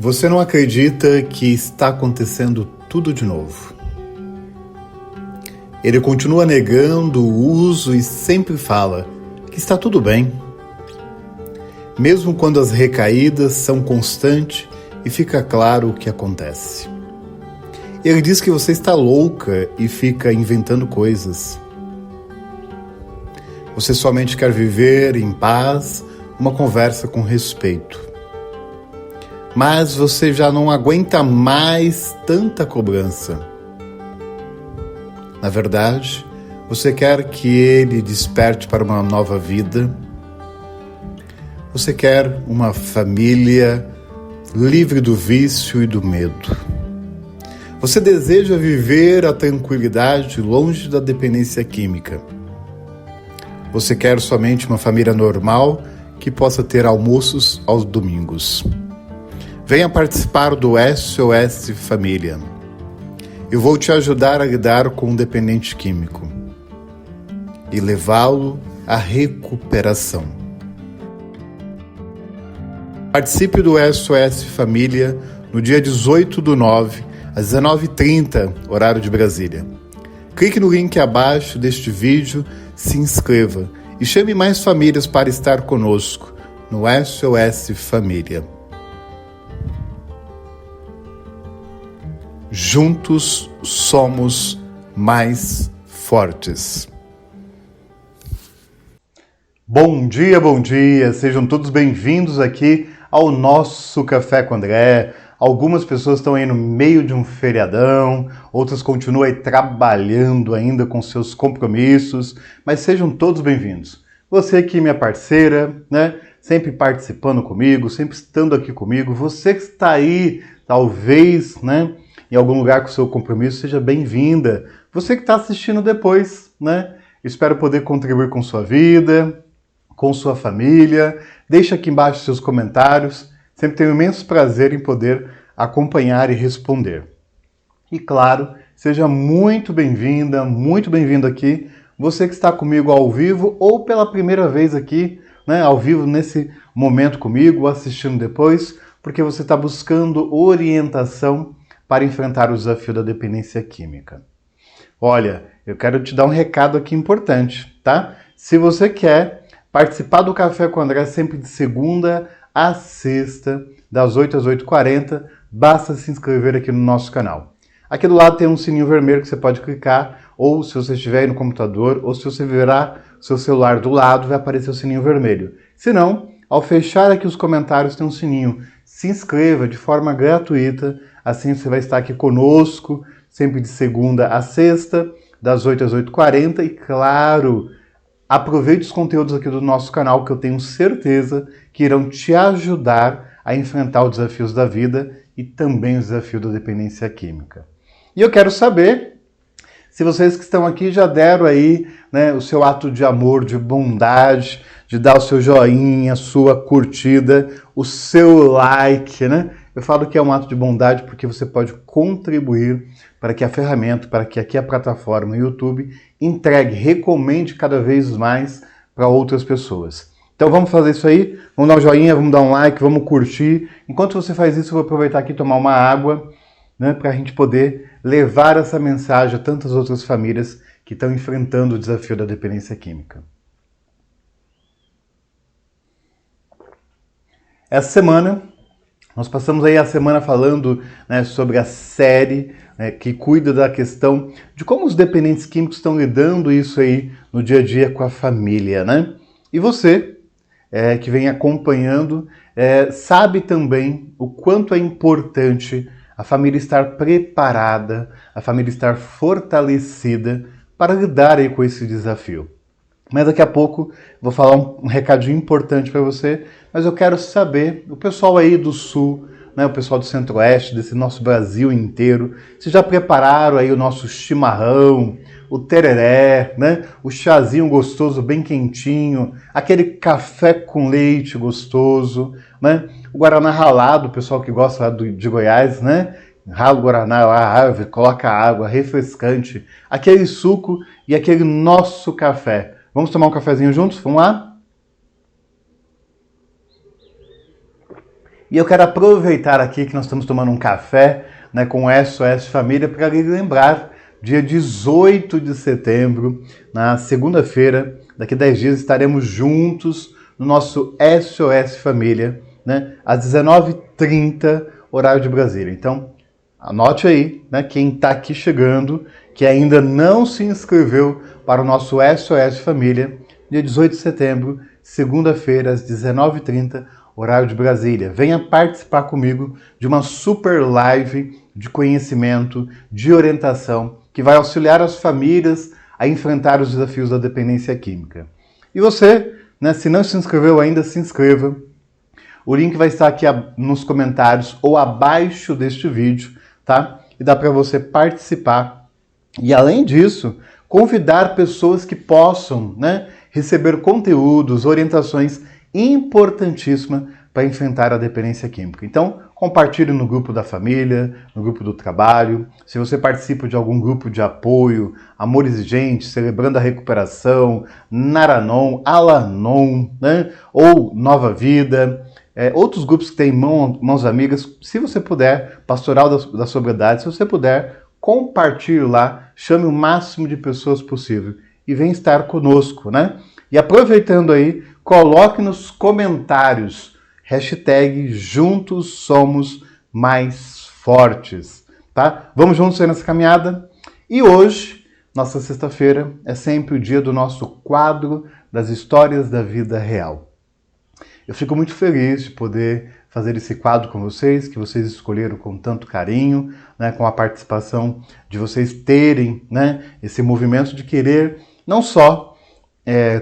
Você não acredita que está acontecendo tudo de novo. Ele continua negando o uso e sempre fala que está tudo bem. Mesmo quando as recaídas são constantes e fica claro o que acontece. Ele diz que você está louca e fica inventando coisas. Você somente quer viver em paz, uma conversa com respeito. Mas você já não aguenta mais tanta cobrança. Na verdade, você quer que ele desperte para uma nova vida. Você quer uma família livre do vício e do medo. Você deseja viver a tranquilidade longe da dependência química. Você quer somente uma família normal que possa ter almoços aos domingos. Venha participar do SOS Família. Eu vou te ajudar a lidar com um dependente químico e levá-lo à recuperação. Participe do SOS Família no dia 18/9, às 19h30, horário de Brasília. Clique no link abaixo deste vídeo, se inscreva e chame mais famílias para estar conosco no SOS Família. Juntos somos mais fortes. Bom dia, sejam todos bem-vindos aqui ao nosso Café com André. Algumas pessoas estão aí no meio de um feriadão, outras continuam aí trabalhando ainda com seus compromissos, mas sejam todos bem-vindos. Você aqui, minha parceira, né? Sempre participando comigo, sempre estando aqui comigo. Você que está aí, talvez, né? Em algum lugar com o seu compromisso, seja bem-vinda. Você que está assistindo depois, né? Espero poder contribuir com sua vida, com sua família. Deixa aqui embaixo seus comentários. Sempre tenho imenso prazer em poder acompanhar e responder. E claro, seja muito bem-vinda, muito bem-vindo aqui. Você que está comigo ao vivo ou pela primeira vez aqui, né, ao vivo nesse momento comigo, assistindo depois, porque você está buscando orientação para enfrentar o desafio da dependência química. Olha, eu quero te dar um recado aqui importante, tá? Se você quer participar do Café com o André sempre de segunda a sexta, das 8 às 8h40, basta se inscrever aqui no nosso canal. Aqui do lado tem um sininho vermelho que você pode clicar, ou se você estiver aí no computador, ou se você virar seu celular do lado, vai aparecer o sininho vermelho. Se não, ao fechar aqui os comentários tem um sininho. Se inscreva de forma gratuita, assim você vai estar aqui conosco, sempre de segunda a sexta, das 8 às 8h40. E claro, aproveite os conteúdos aqui do nosso canal, que eu tenho certeza que irão te ajudar a enfrentar os desafios da vida e também o desafio da dependência química. E eu quero saber se vocês que estão aqui já deram aí, né, o seu ato de amor, de bondade, de dar o seu joinha, a sua curtida, o seu like, né? Eu falo que é um ato de bondade porque você pode contribuir para que a ferramenta, para que aqui a plataforma YouTube entregue, recomende cada vez mais para outras pessoas. Então vamos fazer isso aí, vamos dar um joinha, vamos dar um like, vamos curtir. Enquanto você faz isso, eu vou aproveitar aqui e tomar uma água, né, para a gente poder levar essa mensagem a tantas outras famílias que estão enfrentando o desafio da dependência química. Essa semana, nós passamos aí a semana falando, né, sobre a série, né, que cuida da questão de como os dependentes químicos estão lidando isso aí no dia a dia com a família, né? E você, que vem acompanhando, sabe também o quanto é importante a família estar preparada, a família estar fortalecida para lidar aí com esse desafio. Mas daqui a pouco vou falar um recadinho importante para você, mas eu quero saber, o pessoal aí do Sul, né, o pessoal do Centro-Oeste, desse nosso Brasil inteiro, se já prepararam aí o nosso chimarrão, o tereré, né, o chazinho gostoso, bem quentinho, aquele café com leite gostoso, né, o guaraná ralado, o pessoal que gosta lá de Goiás, né, rala o guaraná lá, coloca água, refrescante, aquele suco e aquele nosso café. Vamos tomar um cafezinho juntos? Vamos lá? E eu quero aproveitar aqui que nós estamos tomando um café, né, com o SOS Família para lhe lembrar, dia 18 de setembro, na segunda-feira, daqui a 10 dias, estaremos juntos no nosso SOS Família, né, às 19h30, horário de Brasília. Então, anote aí, né, quem está aqui chegando, que ainda não se inscreveu para o nosso SOS Família, dia 18 de setembro, segunda-feira, às 19h30, horário de Brasília. Venha participar comigo de uma super live de conhecimento, de orientação, que vai auxiliar as famílias a enfrentar os desafios da dependência química. E você, né, se não se inscreveu ainda, se inscreva. O link vai estar aqui nos comentários ou abaixo deste vídeo, tá? E dá para você participar. E além disso, convidar pessoas que possam, né, receber conteúdos, orientações importantíssimas para enfrentar a dependência química. Então, compartilhe no grupo da família, no grupo do trabalho. Se você participa de algum grupo de apoio, Amor Exigente, Celebrando a Recuperação, Naranon, Alanon, né, ou Nova Vida, outros grupos que têm mãos amigas, se você puder, Pastoral da Sobriedade, se você puder, compartilhe lá, chame o máximo de pessoas possível e vem estar conosco, né? E aproveitando aí, coloque nos comentários hashtag Juntos Somos Mais Fortes, tá? Vamos juntos aí nessa caminhada? E hoje, nossa sexta-feira, é sempre o dia do nosso quadro das histórias da vida real. Eu fico muito feliz de poder fazer esse quadro com vocês, que vocês escolheram com tanto carinho, né, com a participação de vocês terem, né, esse movimento de querer não só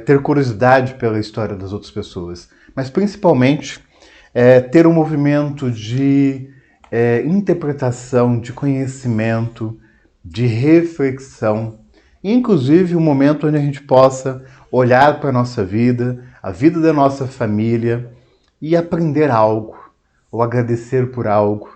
ter curiosidade pela história das outras pessoas, mas principalmente ter um movimento de interpretação, de conhecimento, de reflexão, e inclusive um momento onde a gente possa olhar para a nossa vida, a vida da nossa família e aprender algo, ou agradecer por algo,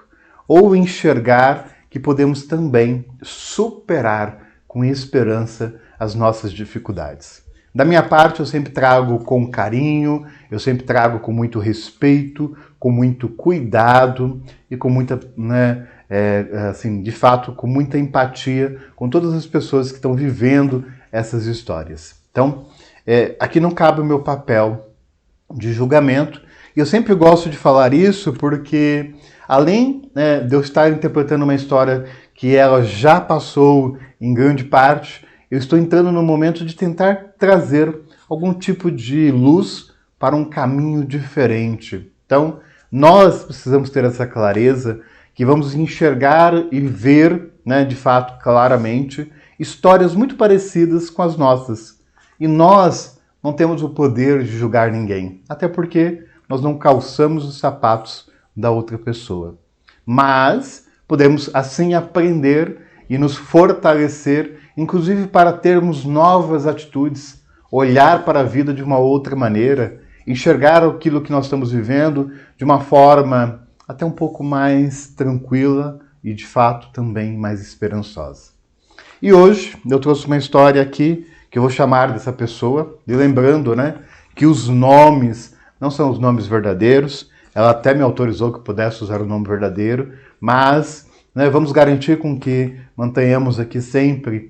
ou enxergar que podemos também superar com esperança as nossas dificuldades. Da minha parte, eu sempre trago com carinho, eu sempre trago com muito respeito, com muito cuidado e com muita, né, assim, de fato, com muita empatia com todas as pessoas que estão vivendo essas histórias. Então, aqui não cabe o meu papel de julgamento, e eu sempre gosto de falar isso porque, além, né, de eu estar interpretando uma história que ela já passou em grande parte, eu estou entrando no momento de tentar trazer algum tipo de luz para um caminho diferente. Então, nós precisamos ter essa clareza que vamos enxergar e ver, né, de fato, claramente, histórias muito parecidas com as nossas. E nós não temos o poder de julgar ninguém, até porque nós não calçamos os sapatos da outra pessoa. Mas podemos, assim, aprender e nos fortalecer, inclusive para termos novas atitudes, olhar para a vida de uma outra maneira, enxergar aquilo que nós estamos vivendo de uma forma até um pouco mais tranquila e, de fato, também mais esperançosa. E hoje eu trouxe uma história aqui que eu vou chamar dessa pessoa, e lembrando, né, que os nomes não são os nomes verdadeiros. Ela até me autorizou que eu pudesse usar o nome verdadeiro, mas, né, vamos garantir com que mantenhamos aqui sempre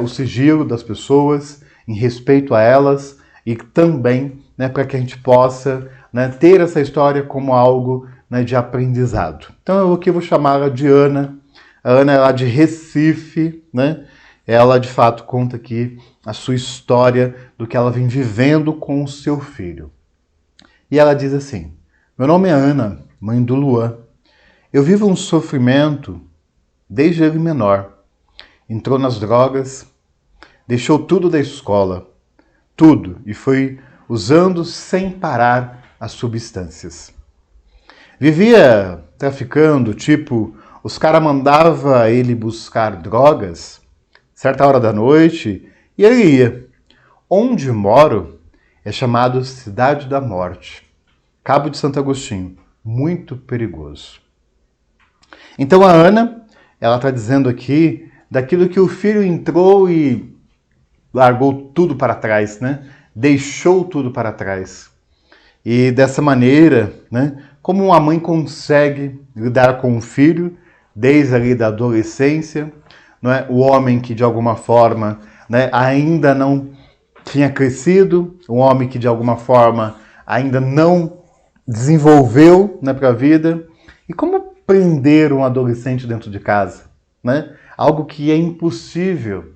o sigilo das pessoas, em respeito a elas, e também, né, para que a gente possa, né, ter essa história como algo, né, de aprendizado. Então eu aqui vou chamá-la de Ana. A Ana é lá de Recife, né? Ela de fato conta aqui a sua história do que ela vem vivendo com o seu filho. E ela diz assim: meu nome é Ana, mãe do Luan. Eu vivo um sofrimento desde ele menor. Entrou nas drogas, deixou tudo da escola, tudo, e foi usando sem parar as substâncias. Vivia traficando, tipo, os caras mandavam ele buscar drogas, certa hora da noite, e ele ia. Onde moro é chamado Cidade da Morte, Cabo de Santo Agostinho, muito perigoso. Então a Ana, ela está dizendo aqui daquilo que o filho entrou e largou tudo para trás, né? Deixou tudo para trás. E dessa maneira, né, Como uma mãe consegue lidar com o filho desde ali da adolescência, não é? O homem que de alguma forma, né, ainda não tinha crescido, um homem que de alguma forma ainda não desenvolveu, né, para a vida. E como prender um adolescente dentro de casa, né? Algo que é impossível.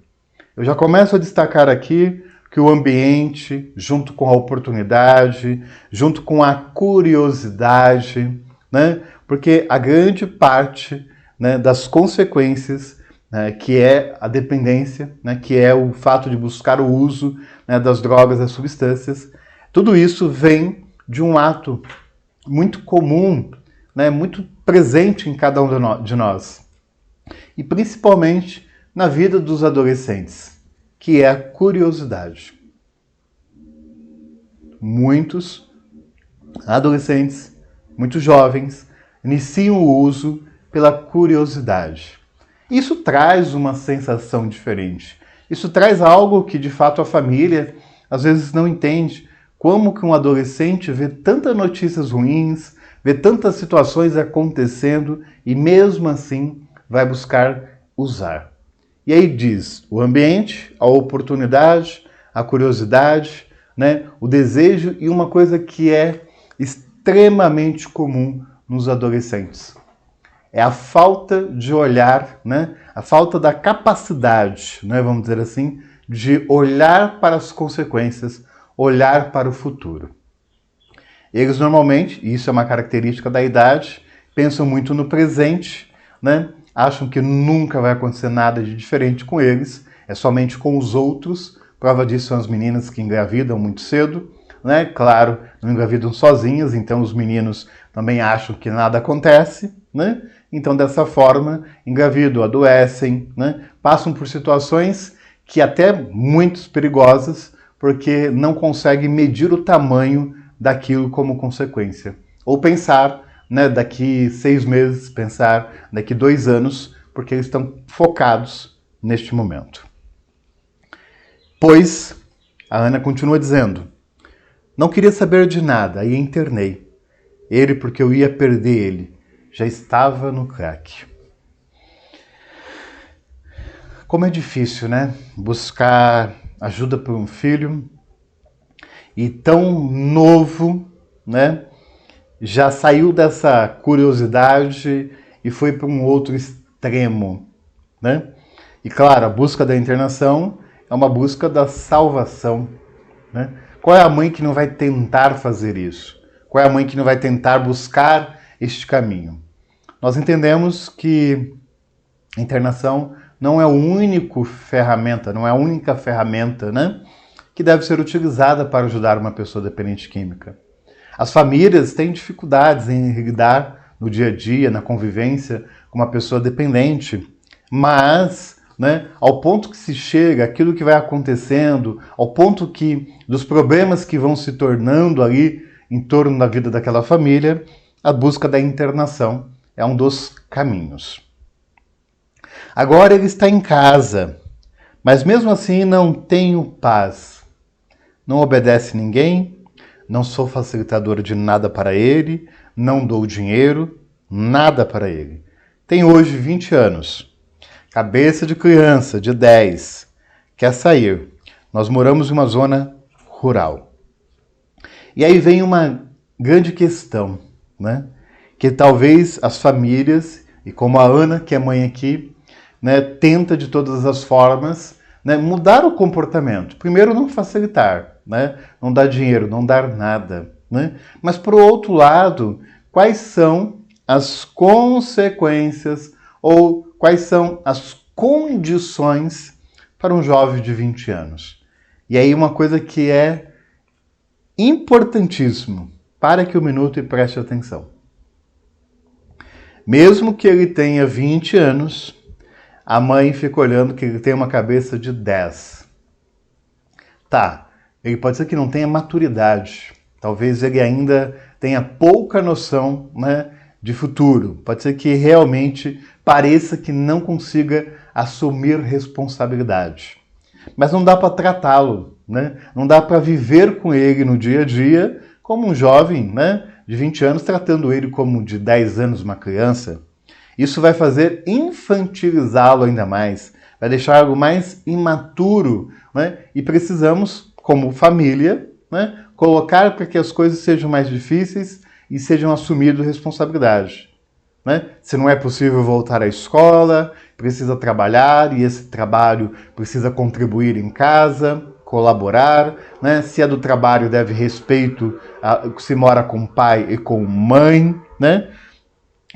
Eu já começo a destacar aqui que o ambiente, junto com a oportunidade, junto com a curiosidade, né? Porque a grande parte, né, das consequências, né, que é a dependência, né, que é o fato de buscar o uso, né, das drogas, das substâncias, tudo isso vem de um ato muito comum, né, muito presente em cada um de nós. E principalmente na vida dos adolescentes, que é a curiosidade. Muitos adolescentes, muitos jovens, iniciam o uso pela curiosidade. Isso traz uma sensação diferente. Isso traz algo que, de fato, a família às vezes não entende. Como que um adolescente vê tantas notícias ruins, vê tantas situações acontecendo e mesmo assim vai buscar usar. E aí diz o ambiente, a oportunidade, a curiosidade, né, o desejo e uma coisa que é extremamente comum nos adolescentes. É a falta de olhar, né, a falta da capacidade, né, vamos dizer assim, de olhar para as consequências, olhar para o futuro. Eles normalmente, e isso é uma característica da idade, pensam muito no presente, né? Acham que nunca vai acontecer nada de diferente com eles, é somente com os outros. Prova disso são as meninas que engravidam muito cedo, né? Claro, não engravidam sozinhas, então os meninos também acham que nada acontece, né? Então, dessa forma, engravidam, adoecem, né? Passam por situações que até muito perigosas, porque não conseguem medir o tamanho daquilo como consequência. Ou pensar, né, daqui 6 meses, pensar daqui 2 anos, porque eles estão focados neste momento. Pois, a Ana continua dizendo, não queria saber de nada, aí internei. Ele, porque eu ia perder ele, já estava no crack. Como é difícil, né? Buscar ajuda por um filho e tão novo, né? Já saiu dessa curiosidade e foi para um outro extremo, né? E claro, a busca da internação é uma busca da salvação, né? Qual é a mãe que não vai tentar fazer isso? Qual é a mãe que não vai tentar buscar este caminho? Nós entendemos que a internação não é a única ferramenta, não é a única ferramenta, né, que deve ser utilizada para ajudar uma pessoa dependente química. As famílias têm dificuldades em lidar no dia a dia, na convivência com uma pessoa dependente, mas, né, ao ponto que se chega, aquilo que vai acontecendo, ao ponto que dos problemas que vão se tornando ali em torno da vida daquela família, a busca da internação é um dos caminhos. Agora ele está em casa, mas mesmo assim não tenho paz. Não obedece ninguém, não sou facilitadora de nada para ele, não dou dinheiro, nada para ele. Tem hoje 20 anos, cabeça de criança de 10, quer sair. Nós moramos em uma zona rural. E aí vem uma grande questão, né? Que talvez as famílias, e como a Ana, que é mãe aqui, né, tenta de todas as formas, né, mudar o comportamento. Primeiro, não facilitar, né, não dar dinheiro, não dar nada. Né? Mas, por outro lado, quais são as consequências ou quais são as condições para um jovem de 20 anos? E aí uma coisa que é importantíssimo, pare aqui um minuto e preste atenção. Mesmo que ele tenha 20 anos, a mãe fica olhando que ele tem uma cabeça de 10. Tá, ele pode ser que não tenha maturidade. Talvez ele ainda tenha pouca noção, né, de futuro. Pode ser que realmente pareça que não consiga assumir responsabilidade. Mas não dá para tratá-lo, né? Não dá para viver com ele no dia a dia como um jovem, né, de 20 anos tratando ele como de 10 anos uma criança, isso vai fazer infantilizá-lo ainda mais, vai deixar algo mais imaturo, né? E precisamos, como família, né, colocar para que as coisas sejam mais difíceis e sejam assumidas responsabilidade. Né? Se não é possível voltar à escola, precisa trabalhar e esse trabalho precisa contribuir em casa, colaborar. Né? Se é do trabalho, deve respeito se mora com pai e com mãe. Né?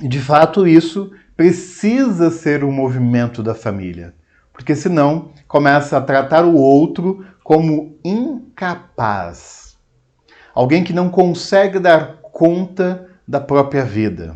E de fato isso precisa ser um movimento da família, porque senão começa a tratar o outro como incapaz. Alguém que não consegue dar conta da própria vida.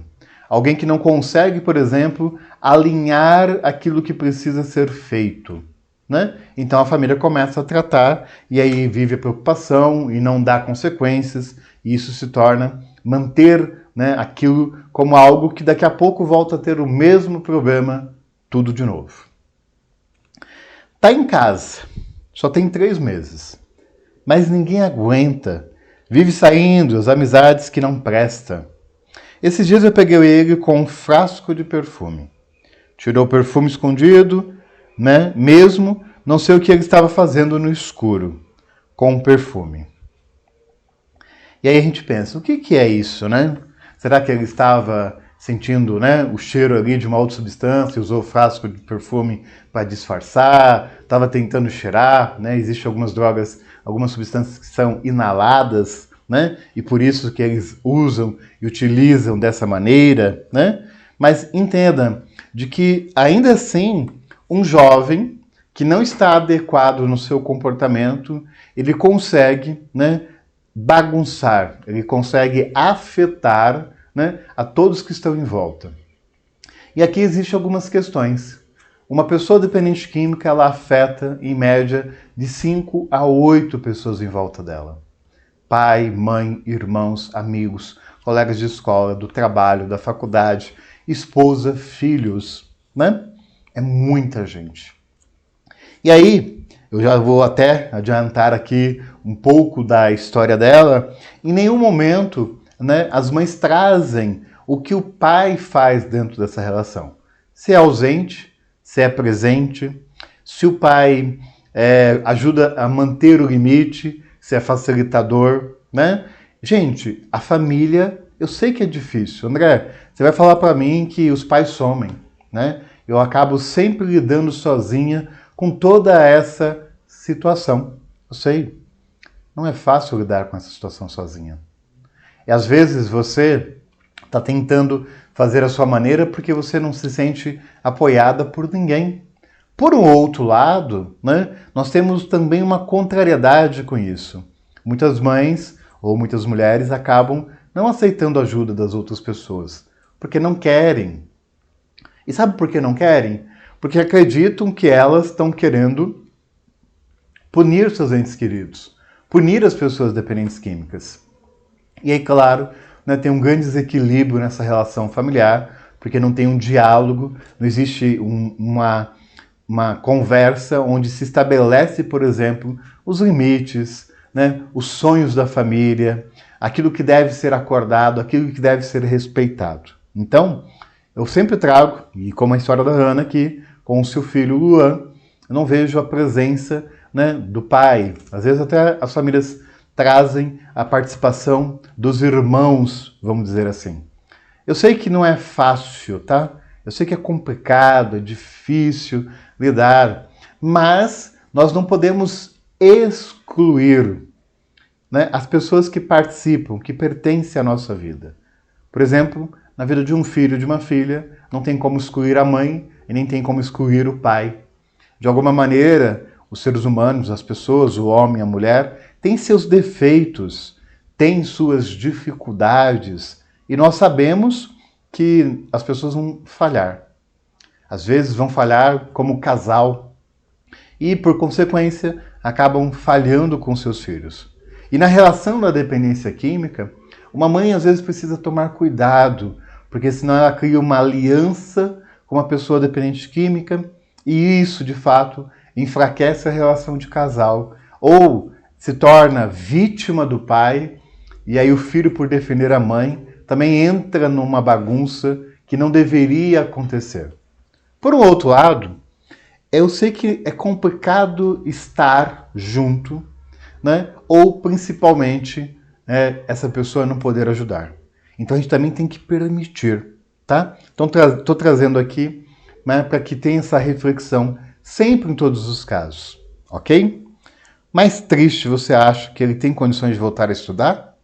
Alguém que não consegue, por exemplo, alinhar aquilo que precisa ser feito. Né? Então a família começa a tratar e aí vive a preocupação e não dá consequências. E isso se torna manter, né, aquilo como algo que daqui a pouco volta a ter o mesmo problema, tudo de novo. Tá em casa, só tem 3 meses, mas ninguém aguenta. Vive saindo, as amizades que não prestam. Esses dias eu peguei ele com um frasco de perfume. Tirou o perfume escondido, né? Mesmo, não sei o que ele estava fazendo no escuro com o perfume. E aí a gente pensa, o que é isso, né? Será que ele estava sentindo, né, o cheiro ali de uma outra substância, usou o frasco de perfume para disfarçar, estava tentando cheirar, né? Existem algumas drogas, algumas substâncias que são inaladas, né? E por isso que eles usam e utilizam dessa maneira, né? Mas entenda de que ainda assim um jovem que não está adequado no seu comportamento, ele consegue, né, bagunçar, ele consegue afetar, né, a todos que estão em volta. E aqui existem algumas questões. Uma pessoa dependente química, ela afeta, em média, de 5 a 8 pessoas em volta dela. Pai, mãe, irmãos, amigos, colegas de escola, do trabalho, da faculdade, esposa, filhos, né? É muita gente. E aí, eu já vou até adiantar aqui um pouco da história dela. Em nenhum momento, né, as mães trazem o que o pai faz dentro dessa relação. Se é ausente, se é presente, se o pai ajuda a manter o limite, se é facilitador, né? Gente, a família, eu sei que é difícil. André, você vai falar para mim que os pais somem, né? Eu acabo sempre lidando sozinha com toda essa situação. Eu sei, não é fácil lidar com essa situação sozinha. E às vezes você está tentando fazer a sua maneira porque você não se sente apoiada por ninguém. Por um outro lado, né, nós temos também uma contrariedade com isso. Muitas mães ou muitas mulheres acabam não aceitando a ajuda das outras pessoas, porque não querem. E sabe por que não querem? Porque acreditam que elas estão querendo punir seus entes queridos, punir as pessoas dependentes químicas. E aí, claro, né, tem um grande desequilíbrio nessa relação familiar, porque não tem um diálogo, não existe uma conversa onde se estabelece, por exemplo, os limites, né, os sonhos da família, aquilo que deve ser acordado, aquilo que deve ser respeitado. Então, eu sempre trago, e como a história da Ana aqui, com o seu filho Luan, eu não vejo a presença, né, do pai. Às vezes até as famílias trazem a participação dos irmãos, vamos dizer assim. Eu sei que não é fácil, tá? Eu sei que é complicado, é difícil lidar, mas nós não podemos excluir, né, as pessoas que participam, que pertencem à nossa vida. Por exemplo, na vida de um filho, de uma filha, não tem como excluir a mãe e nem tem como excluir o pai. De alguma maneira, os seres humanos, as pessoas, o homem, a mulher, têm seus defeitos, têm suas dificuldades, e nós sabemos que as pessoas vão falhar. Às vezes vão falhar como casal e, por consequência, acabam falhando com seus filhos. E na relação da dependência química, uma mãe às vezes precisa tomar cuidado, porque senão ela cria uma aliança com uma pessoa dependente química e isso, de fato, enfraquece a relação de casal ou se torna vítima do pai e aí o filho, por defender a mãe, também entra numa bagunça que não deveria acontecer. Por um outro lado, eu sei que é complicado estar junto, né? Ou principalmente essa pessoa não poder ajudar. Então a gente também tem que permitir, tá? Então estou trazendo aqui, né, para que tenha essa reflexão sempre em todos os casos, ok? Mais triste, você acha que ele tem condições de voltar a estudar?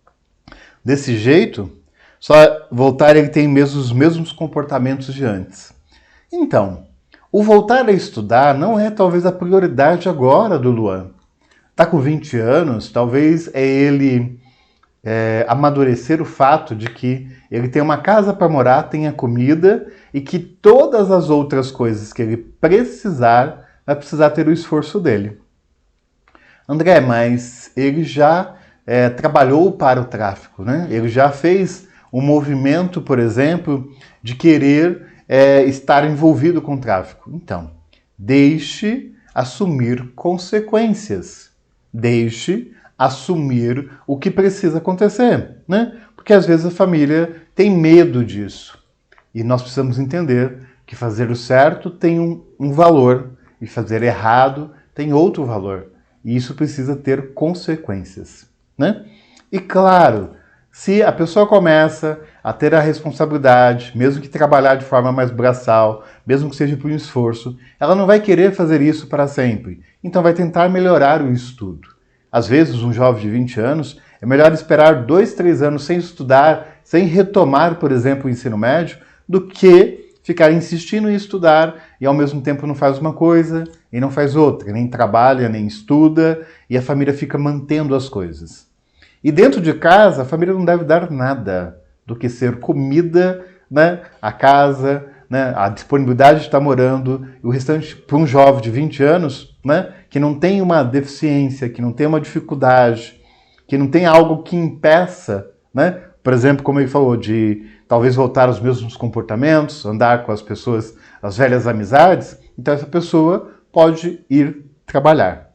Desse jeito, só voltar ele tem mesmo os mesmos comportamentos de antes. Então, o voltar a estudar não é talvez a prioridade agora do Luan. Está com 20 anos, talvez ele amadurecer o fato de que ele tem uma casa para morar, tenha comida e que todas as outras coisas que ele precisar, vai precisar ter o esforço dele. André, mas ele já trabalhou para o tráfico, né? Ele já fez um movimento, por exemplo, de querer estar envolvido com o tráfico. Então, deixe assumir consequências. Deixe assumir o que precisa acontecer, né? Porque às vezes a família tem medo disso. E nós precisamos entender que fazer o certo tem um valor e fazer errado tem outro valor. E isso precisa ter consequências, né? E claro, se a pessoa começa a ter a responsabilidade, mesmo que trabalhar de forma mais braçal, mesmo que seja por um esforço, ela não vai querer fazer isso para sempre. Então vai tentar melhorar o estudo. Às vezes, um jovem de 20 anos, é melhor esperar 2, 3 anos sem estudar, sem retomar, por exemplo, o ensino médio, do que ficar insistindo em estudar e ao mesmo tempo não faz uma coisa e não faz outra, nem trabalha, nem estuda, e a família fica mantendo as coisas. E dentro de casa, a família não deve dar nada do que ser comida, né, a casa, né, a disponibilidade de estar morando, e o restante para um jovem de 20 anos, né, que não tem uma deficiência, que não tem uma dificuldade, que não tem algo que impeça, né, por exemplo, como ele falou, de talvez voltar aos mesmos comportamentos, andar com as pessoas, as velhas amizades, então essa pessoa pode ir trabalhar.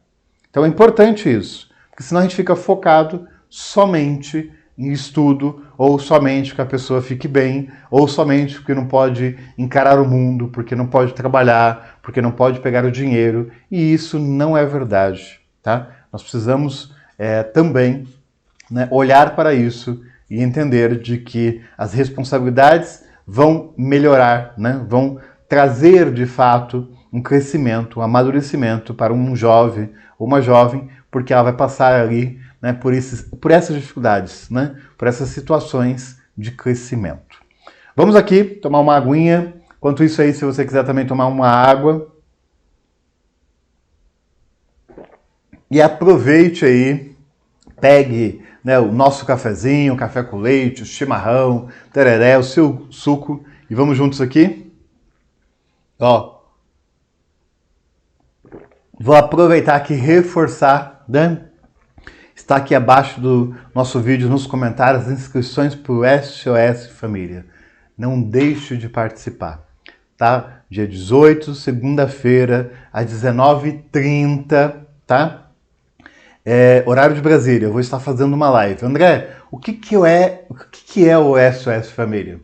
Então é importante isso, porque senão a gente fica focado somente em estudo, ou somente que a pessoa fique bem, ou somente porque não pode encarar o mundo, porque não pode trabalhar, porque não pode pegar o dinheiro, e isso não é verdade, tá? Nós precisamos também, né, olhar para isso e entender de que as responsabilidades vão melhorar, né, vão trazer de fato um crescimento, um amadurecimento para um jovem ou uma jovem, porque ela vai passar ali, né, por essas dificuldades, né, por essas situações de crescimento. Vamos aqui tomar uma aguinha. Enquanto isso aí, se você quiser também tomar uma água. E aproveite aí, pegue, né, o nosso cafezinho, o café com leite, o chimarrão, tereré, o seu suco. E vamos juntos aqui? Ó, vou aproveitar aqui e reforçar, né? Está aqui abaixo do nosso vídeo, nos comentários, as inscrições para o SOS Família. Não deixe de participar, tá? Dia 18, segunda-feira, às 19h30, tá? Horário de Brasília, eu vou estar fazendo uma live. André, o que é o SOS Família?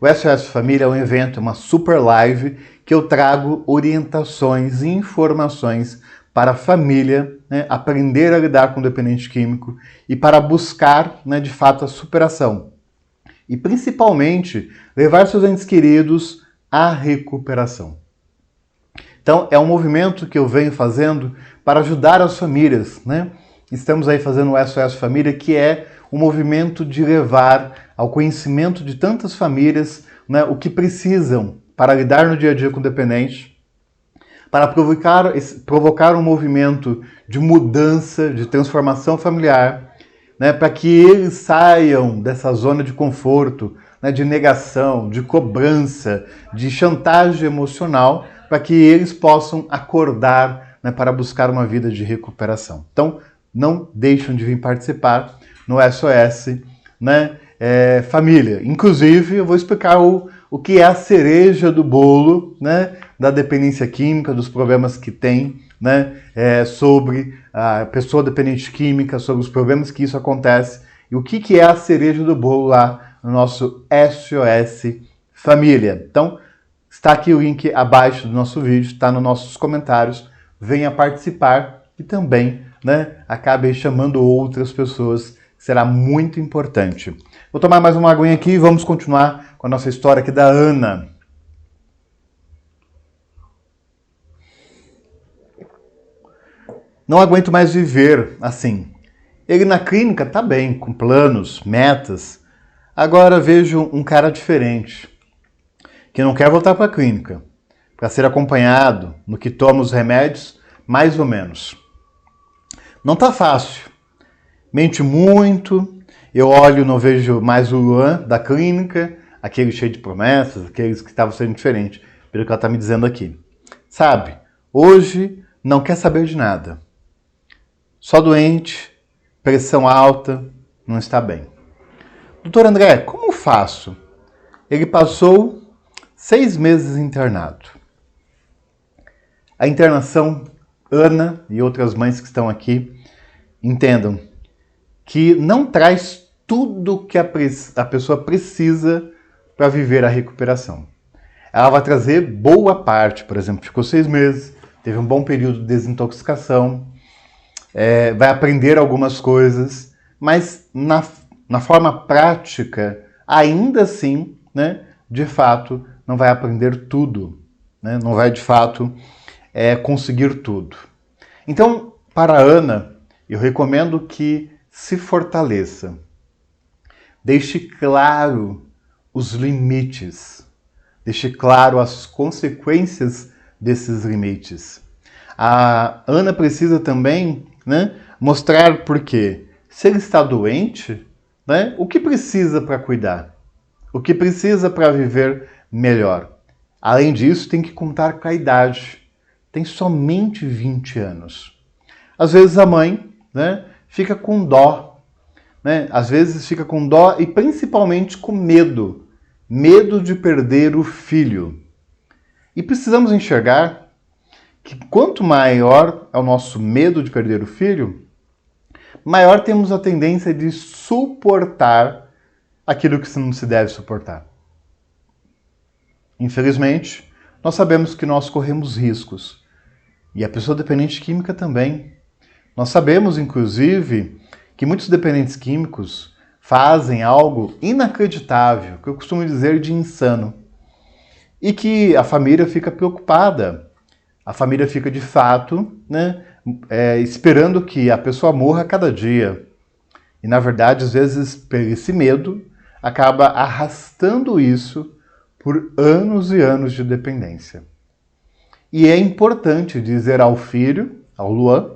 O SOS Família é um evento, uma super live, que eu trago orientações e informações para a família, né, aprender a lidar com o dependente químico e para buscar, né, de fato, a superação. E principalmente, levar seus entes queridos à recuperação. Então, é um movimento que eu venho fazendo para ajudar as famílias, né? Estamos aí fazendo o SOS Família, que é um movimento de levar ao conhecimento de tantas famílias, né, o que precisam para lidar no dia a dia com o dependente, para provocar um movimento de mudança, de transformação familiar, né, para que eles saiam dessa zona de conforto, né, de negação, de cobrança, de chantagem emocional, para que eles possam acordar, né, para buscar uma vida de recuperação. Então, não deixem de vir participar no SOS, né, Família. Inclusive, eu vou explicar o que é a cereja do bolo, né, da dependência química, dos problemas que tem, né, sobre a pessoa dependente química, sobre os problemas que isso acontece. E o que é a cereja do bolo lá no nosso SOS Família. Então, está aqui o link abaixo do nosso vídeo, está nos nossos comentários. Venha participar e também, né, acabe chamando outras pessoas, será muito importante. Vou tomar mais uma aguinha aqui e vamos continuar com a nossa história aqui da Ana. Não aguento mais viver assim. Ele na clínica tá bem, com planos, metas. Agora vejo um cara diferente, que não quer voltar para a clínica, para ser acompanhado, no que toma os remédios, mais ou menos. Não tá fácil. Mente muito, eu olho e não vejo mais o Luan da clínica, aquele cheio de promessas, aqueles que estavam sendo diferentes, pelo que ela está me dizendo aqui. Sabe, hoje não quer saber de nada. Só doente, pressão alta, não está bem. Doutor André, como faço? Ele passou 6 meses internado. A internação, Ana e outras mães que estão aqui, entendam que não traz tudo que a pessoa precisa para viver a recuperação. Ela vai trazer boa parte, por exemplo, ficou 6 meses, teve um bom período de desintoxicação, vai aprender algumas coisas, mas na forma prática, ainda assim, né, de fato, não vai aprender tudo, né, não vai de fato conseguir tudo. Então, para a Ana, eu recomendo que se fortaleça. Deixe claro os limites. Deixe claro as consequências desses limites. A Ana precisa também, né, mostrar por quê. Se ele está doente, né, o que precisa para cuidar? O que precisa para viver melhor? Além disso, tem que contar com a idade. Tem somente 20 anos. Às vezes a mãe, né, fica com dó. Né? Às vezes fica com dó e principalmente com medo. Medo de perder o filho. E precisamos enxergar que quanto maior é o nosso medo de perder o filho, maior temos a tendência de suportar aquilo que não se deve suportar. Infelizmente, nós sabemos que nós corremos riscos. E a pessoa dependente química também. Nós sabemos, inclusive, que muitos dependentes químicos fazem algo inacreditável, que eu costumo dizer de insano. E que a família fica preocupada. A família fica, de fato, né, esperando que a pessoa morra a cada dia. E, na verdade, às vezes, por esse medo, acaba arrastando isso por anos e anos de dependência. E é importante dizer ao filho, ao Luan,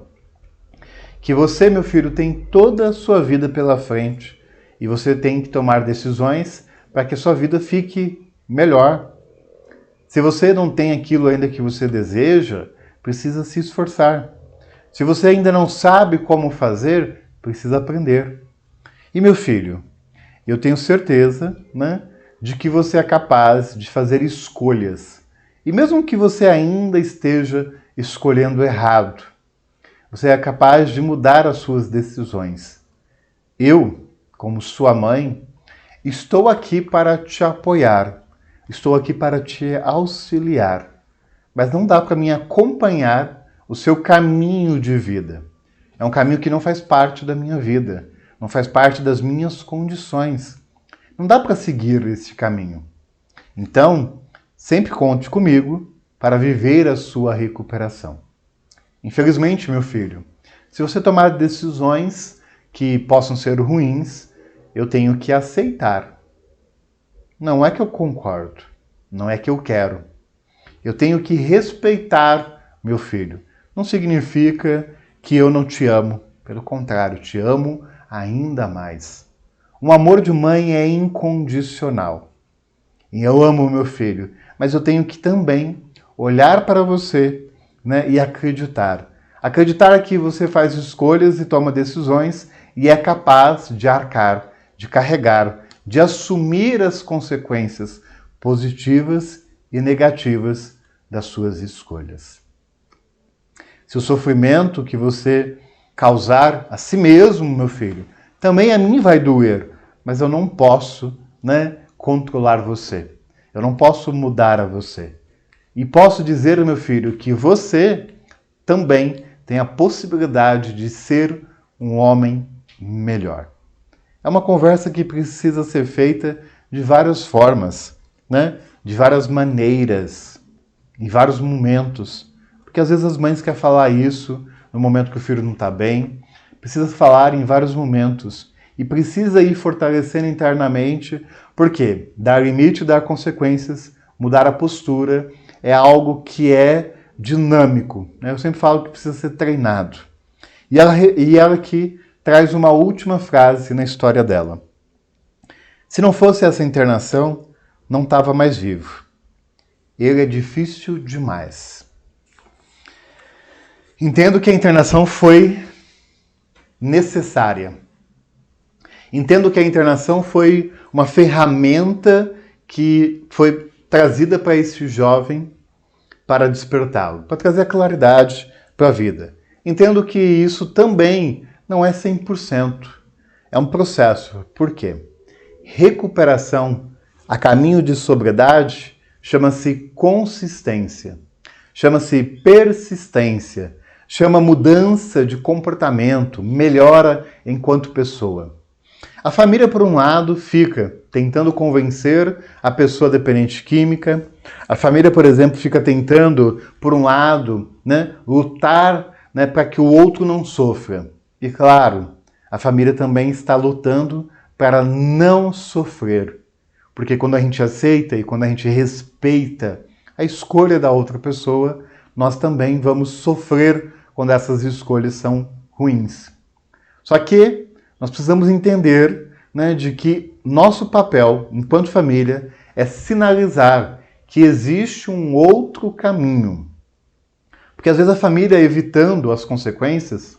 que você, meu filho, tem toda a sua vida pela frente e você tem que tomar decisões para que a sua vida fique melhor. Se você não tem aquilo ainda que você deseja, precisa se esforçar. Se você ainda não sabe como fazer, precisa aprender. E, meu filho, eu tenho certeza, né, de que você é capaz de fazer escolhas. E mesmo que você ainda esteja escolhendo errado, você é capaz de mudar as suas decisões. Eu, como sua mãe, estou aqui para te apoiar. Estou aqui para te auxiliar. Mas não dá para mim acompanhar o seu caminho de vida. É um caminho que não faz parte da minha vida. Não faz parte das minhas condições. Não dá para seguir esse caminho. Então, sempre conte comigo para viver a sua recuperação. Infelizmente, meu filho, se você tomar decisões que possam ser ruins, eu tenho que aceitar. Não é que eu concordo, não é que eu quero. Eu tenho que respeitar, meu filho. Não significa que eu não te amo. Pelo contrário, te amo ainda mais. Um amor de mãe é incondicional. E eu amo o meu filho, mas eu tenho que também olhar para você, né, e acreditar. Acreditar que você faz escolhas e toma decisões e é capaz de arcar, de carregar, de assumir as consequências positivas e negativas das suas escolhas. Se o sofrimento que você causar a si mesmo, meu filho, Também a mim vai doer, mas eu não posso, né, controlar você. Eu não posso mudar a você. E posso dizer, meu filho, que você também tem a possibilidade de ser um homem melhor. É uma conversa que precisa ser feita de várias formas, né? De várias maneiras, em vários momentos. Porque às vezes as mães querem falar isso no momento que o filho não está bem. Precisa falar em vários momentos. E precisa ir fortalecendo internamente, porque dar limite, dar consequências, mudar a postura é algo que é dinâmico, né? Eu sempre falo que precisa ser treinado. E ela aqui traz uma última frase na história dela. Se não fosse essa internação, não estava mais vivo. Ele é difícil demais. Entendo que a internação foi necessária. Entendo que a internação foi uma ferramenta que foi trazida para esse jovem para despertá-lo, para trazer a claridade para a vida. Entendo que isso também não é 100%. É um processo. Por quê? Recuperação a caminho de sobriedade chama-se consistência, chama-se persistência, chama mudança de comportamento, melhora enquanto pessoa. A família, por um lado, fica tentando convencer a pessoa dependente química. A família, por exemplo, fica tentando, por um lado, né, lutar, né, para que o outro não sofra. E, claro, a família também está lutando para não sofrer. Porque quando a gente aceita e quando a gente respeita a escolha da outra pessoa, nós também vamos sofrer quando essas escolhas são ruins. Só que nós precisamos entender, né, de que nosso papel, enquanto família, é sinalizar que existe um outro caminho. Porque às vezes a família, evitando as consequências,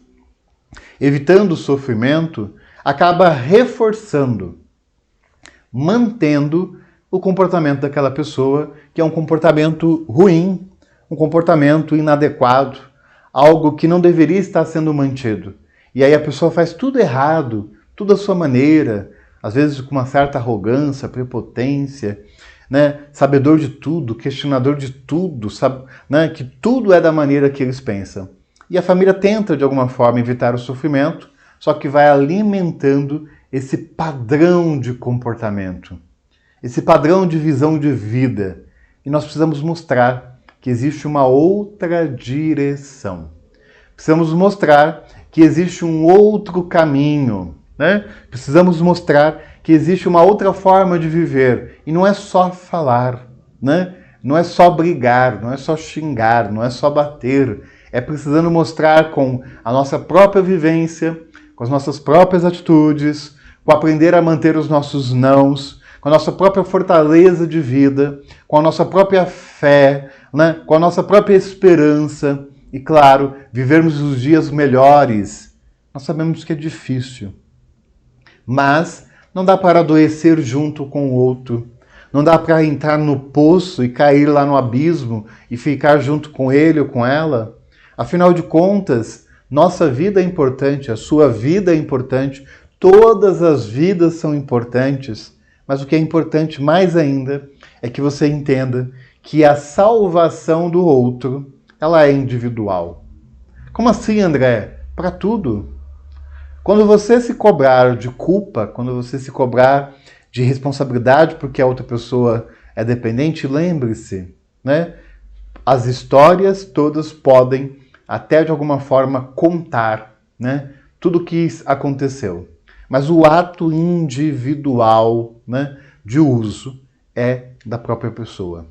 evitando o sofrimento, acaba reforçando, mantendo o comportamento daquela pessoa, que é um comportamento ruim, um comportamento inadequado, algo que não deveria estar sendo mantido. E aí a pessoa faz tudo errado, tudo à sua maneira, às vezes com uma certa arrogância, prepotência, né? Sabedor de tudo, questionador de tudo, sabe, né? Que tudo é da maneira que eles pensam. E a família tenta, de alguma forma, evitar o sofrimento, só que vai alimentando esse padrão de comportamento, esse padrão de visão de vida. E nós precisamos mostrar que existe uma outra direção. Precisamos mostrar que existe um outro caminho, né? Precisamos mostrar que existe uma outra forma de viver. E não é só falar, né? Não é só brigar, não é só xingar, não é só bater. É precisando mostrar com a nossa própria vivência, com as nossas próprias atitudes, com aprender a manter os nossos nãos, com a nossa própria fortaleza de vida, com a nossa própria fé, né? Com a nossa própria esperança. E, claro, vivermos os dias melhores. Nós sabemos que é difícil. Mas não dá para adoecer junto com o outro. Não dá para entrar no poço e cair lá no abismo e ficar junto com ele ou com ela. Afinal de contas, nossa vida é importante, a sua vida é importante, todas as vidas são importantes. Mas o que é importante mais ainda é que você entenda que a salvação do outro, ela é individual. Como assim, André? Para tudo. Quando você se cobrar de culpa, quando você se cobrar de responsabilidade porque a outra pessoa é dependente, lembre-se, né? As histórias todas podem, até de alguma forma, contar, né, tudo o que aconteceu. Mas o ato individual, né, de uso é da própria pessoa.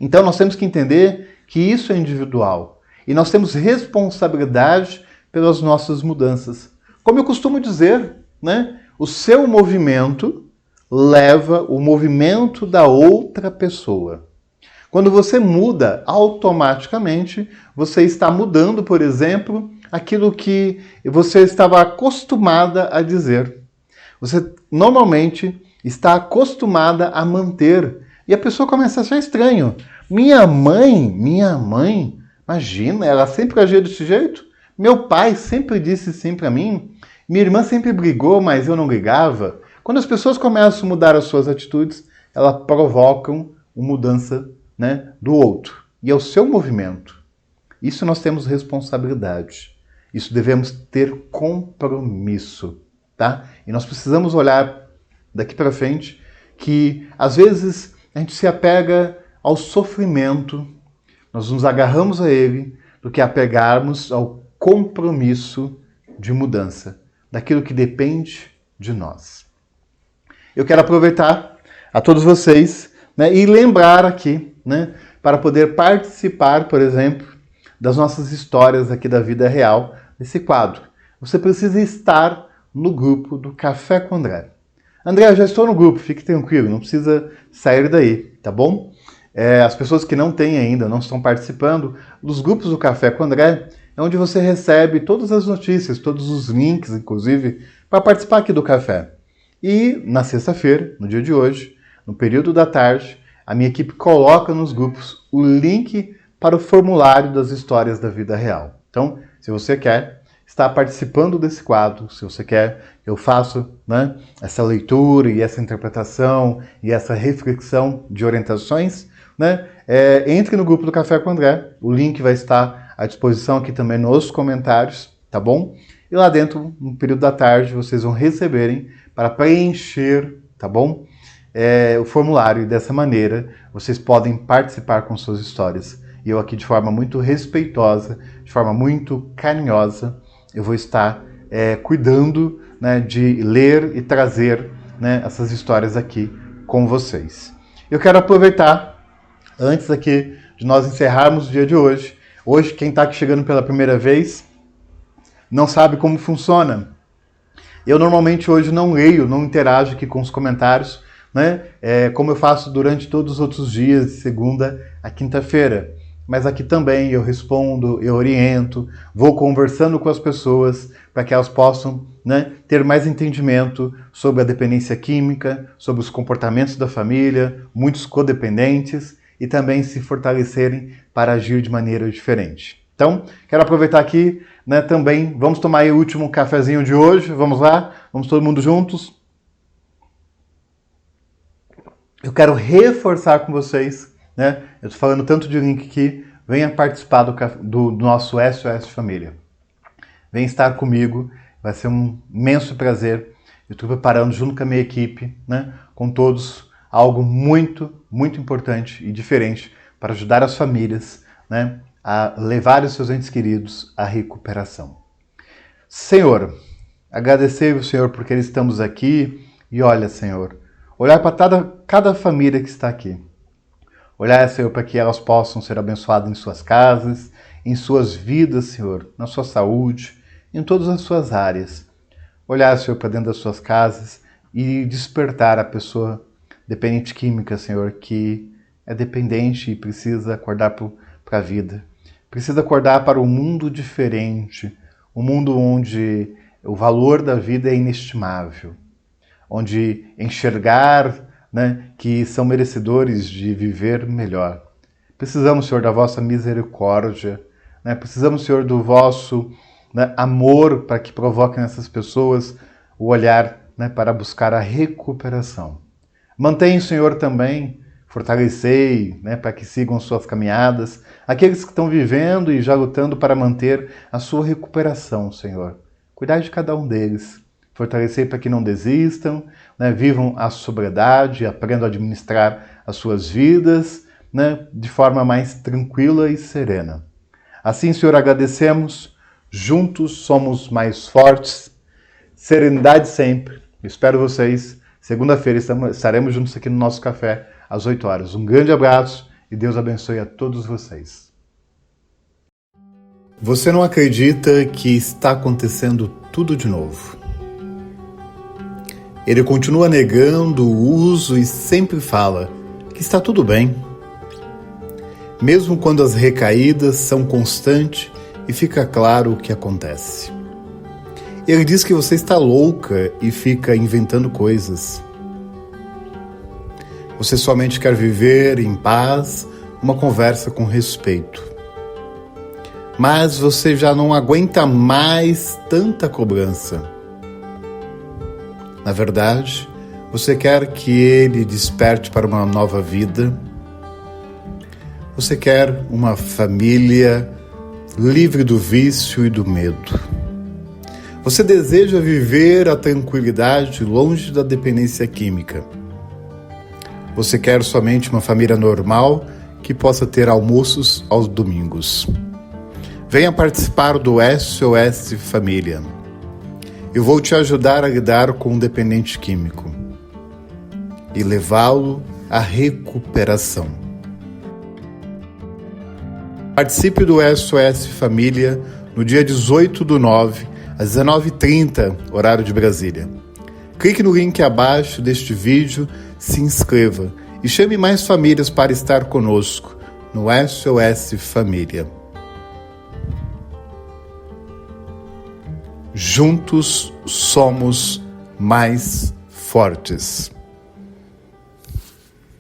Então nós temos que entender que isso é individual. E nós temos responsabilidade pelas nossas mudanças. Como eu costumo dizer, né, o seu movimento leva o movimento da outra pessoa. Quando você muda, automaticamente você está mudando, por exemplo, aquilo que você estava acostumada a dizer. Você normalmente está acostumada a manter. E a pessoa começa a achar estranho. Minha mãe, imagina, ela sempre agia desse jeito? Meu pai sempre disse sim para mim. Minha irmã sempre brigou, mas eu não brigava. Quando as pessoas começam a mudar as suas atitudes, elas provocam uma mudança, né, do outro. E é o seu movimento. Isso nós temos responsabilidade. Isso devemos ter compromisso, tá? E nós precisamos olhar daqui para frente que, às vezes, a gente se apega ao sofrimento, nós nos agarramos a ele, do que apegarmos ao compromisso de mudança, daquilo que depende de nós. Eu quero aproveitar a todos vocês, né, e lembrar aqui, né, para poder participar, por exemplo, das nossas histórias aqui da vida real, desse quadro. Você precisa estar no grupo do Café com André. André, eu já estou no grupo, fique tranquilo, não precisa sair daí, tá bom? As pessoas que não têm ainda, não estão participando dos grupos do Café com André, é onde você recebe todas as notícias, todos os links, inclusive, para participar aqui do café. E na sexta-feira, no dia de hoje, no período da tarde, a minha equipe coloca nos grupos o link para o formulário das histórias da vida real. Então, se você quer estar participando desse quadro, se você quer que eu faça, né, essa leitura e essa interpretação e essa reflexão de orientações, né, entre no grupo do Café com André. O link vai estar à disposição aqui também nos comentários, tá bom? E lá dentro, no período da tarde, vocês vão receberem para preencher, tá bom? O formulário, e dessa maneira vocês podem participar com suas histórias. E eu aqui, de forma muito respeitosa, de forma muito carinhosa, eu vou estar cuidando, né, de ler e trazer, né, essas histórias aqui com vocês. Eu quero aproveitar, antes aqui de nós encerrarmos o dia de hoje, quem está aqui chegando pela primeira vez, não sabe como funciona. Eu normalmente hoje não leio, não interajo aqui com os comentários, né? Como eu faço durante todos os outros dias, de segunda a quinta-feira. Mas aqui também eu respondo, eu oriento, vou conversando com as pessoas para que elas possam, né, ter mais entendimento sobre a dependência química, sobre os comportamentos da família, muitos codependentes, e também se fortalecerem para agir de maneira diferente. Então, quero aproveitar aqui, né, também, vamos tomar aí o último cafezinho de hoje, vamos lá? Vamos todo mundo juntos? Eu quero reforçar com vocês, né, eu estou falando tanto de link aqui, venha participar do nosso SOS Família. Venha estar comigo, vai ser um imenso prazer. Eu estou preparando junto com a minha equipe, né, com todos, algo muito, muito importante e diferente para ajudar as famílias, né, a levar os seus entes queridos à recuperação. Senhor, agradecer ao Senhor porque estamos aqui e olha, Senhor, olhar para cada família que está aqui. Olhar, Senhor, para que elas possam ser abençoadas em suas casas, em suas vidas, Senhor, na sua saúde, em todas as suas áreas. Olhar, Senhor, para dentro das suas casas e despertar a pessoa dependente química, Senhor, que é dependente e precisa acordar para a vida. Precisa acordar para um mundo diferente, um mundo onde o valor da vida é inestimável, onde enxergar, né, que são merecedores de viver melhor. Precisamos, Senhor, da vossa misericórdia, né? Precisamos, Senhor, do vosso, né, amor para que provoque nessas pessoas o olhar, né, para buscar a recuperação. Mantenha, Senhor, também, fortalecei, né, para que sigam suas caminhadas, aqueles que estão vivendo e já lutando para manter a sua recuperação, Senhor. Cuidar de cada um deles. Fortalecer para que não desistam, né, vivam a sobriedade, aprendam a administrar as suas vidas, né, de forma mais tranquila e serena. Assim, Senhor, agradecemos. Juntos somos mais fortes. Serenidade sempre. Espero vocês. Segunda-feira estaremos juntos aqui no nosso café às 8 horas. Um grande abraço e Deus abençoe a todos vocês. Você não acredita que está acontecendo tudo de novo? Ele continua negando o uso e sempre fala que está tudo bem. Mesmo quando as recaídas são constantes e fica claro o que acontece. Ele diz que você está louca e fica inventando coisas. Você somente quer viver em paz, uma conversa com respeito. Mas você já não aguenta mais tanta cobrança. Na verdade, você quer que ele desperte para uma nova vida? Você quer uma família livre do vício e do medo? Você deseja viver a tranquilidade longe da dependência química? Você quer somente uma família normal que possa ter almoços aos domingos? Venha participar do SOS Família. Eu vou te ajudar a lidar com um dependente químico e levá-lo à recuperação. Participe do SOS Família no dia 18/9, às 19h30, horário de Brasília. Clique no link abaixo deste vídeo, se inscreva e chame mais famílias para estar conosco no SOS Família. Juntos somos mais fortes.